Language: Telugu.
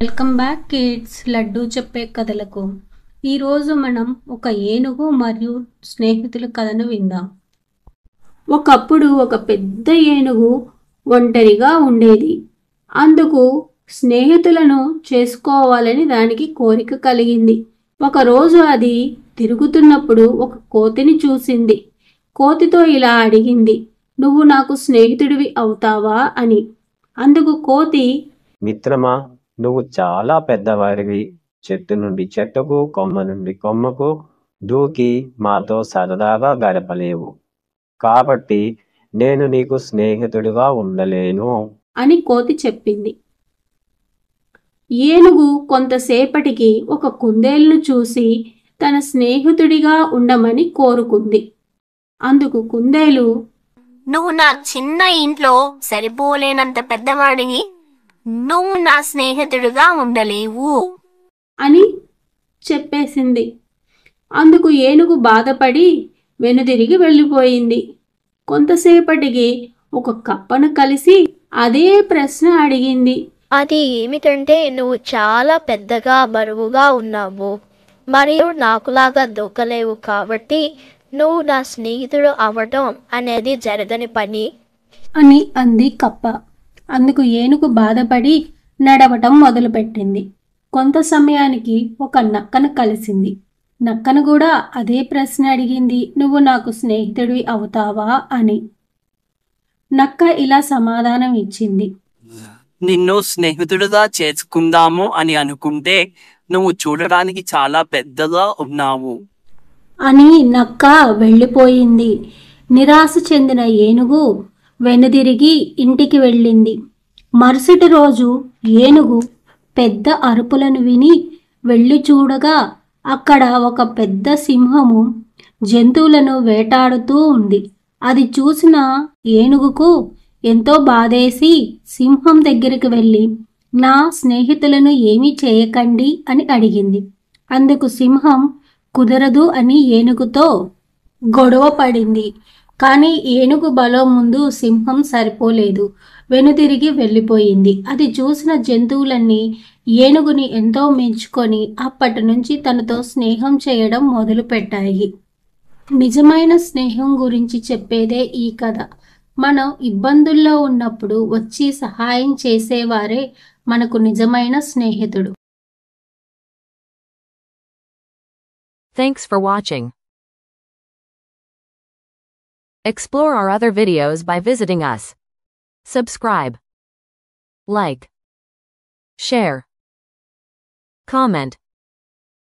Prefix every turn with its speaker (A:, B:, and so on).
A: Welcome back kids. లడ్డు చెప్పే కథలకు ఈరోజు మనం ఒక ఏనుగు మరియు స్నేహితుల కథను విందాం. ఒకప్పుడు ఒక పెద్ద ఏనుగు ఒంటరిగా ఉండేది. అందుకు స్నేహితులను చేసుకోవాలని దానికి కోరిక కలిగింది. ఒకరోజు అది తిరుగుతున్నప్పుడు ఒక కోతిని చూసింది. కోతితో ఇలా అడిగింది, నువ్వు నాకు స్నేహితుడివి అవుతావా అని. అందుకు కోతి,
B: మిత్రమా, నువ్వు చాలా పెద్దవాడివి. చెట్టు నుండి చెట్టుకు, కొమ్మ నుండి కొమ్మకు దూకి మాతో సరదాగా గడపలేవు. కాబట్టి నేను నీకు స్నేహితుడిగా ఉండలేను
A: అని కోతి చెప్పింది. ఏనుగు కొంతసేపటికి ఒక కుందేలును చూసి తన స్నేహితుడిగా ఉండమని కోరుకుంది. అందుకు కుందేలు,
C: నువ్వు నా చిన్న ఇంట్లో సరిపోలేనంత పెద్దవాడివి, నువ్వు నా స్నేహితుడిగా ఉండలేవు
A: అని చెప్పేసింది. అందుకు ఏనుగు బాధపడి వెనుదిరిగి వెళ్ళిపోయింది. కొంతసేపటికి ఒక కప్పను కలిసి అదే ప్రశ్న అడిగింది.
D: అది ఏమిటంటే, నువ్వు చాలా పెద్దగా బరువుగా ఉన్నావు మరియు నాకులాగా దూకలేవు, కాబట్టి నువ్వు నా స్నేహితుడు అవ్వటం అనేది జరగని పని
A: అని అంది కప్ప. అందుకు ఏనుగు బాధపడి నడవటం మొదలుపెట్టింది. కొంత సమయానికి ఒక నక్కను కలిసింది. నక్కను కూడా అదే ప్రశ్న అడిగింది, నువ్వు నాకు స్నేహితుడివి అవుతావా అని. నక్క ఇలా సమాధానం ఇచ్చింది,
E: నిన్ను స్నేహితుడిగా చేసుకుందాము అని అనుకుంటే నువ్వు చూడడానికి చాలా పెద్దగా ఉన్నావు
A: అని నక్క వెళ్ళిపోయింది. నిరాశ చెందిన ఏనుగు వెనుదిరిగి ఇంటికి వెళ్ళింది. మరుసటి రోజు ఏనుగు పెద్ద అరుపులను విని వెళ్ళి చూడగా అక్కడ ఒక పెద్ద సింహము జంతువులను వేటాడుతూ ఉంది. అది చూసిన ఏనుగుకు ఎంతో బాధేసి సింహం దగ్గరికి వెళ్ళి, నా స్నేహితులను ఏమీ చేయకండి అని అడిగింది. అందుకు సింహం కుదరదు అని ఏనుగుతో గొడవ పడింది. కానీ ఏనుగు బలం ముందు సింహం సరిపోలేదు. వెనుతిరిగి వెళ్ళిపోయింది. అది చూసిన జంతువులన్నీ ఏనుగుని ఎంతో మెచ్చుకొని అప్పటి నుంచి తనతో స్నేహం చేయడం మొదలుపెట్టాయి. నిజమైన స్నేహం గురించి చెప్పేదే ఈ కథ. మనం ఇబ్బందుల్లో ఉన్నప్పుడు వచ్చి సహాయం చేసేవారే మనకు నిజమైన స్నేహితుడు.
F: Thanks for watching. Explore our other videos by visiting us. Subscribe, like, share, comment.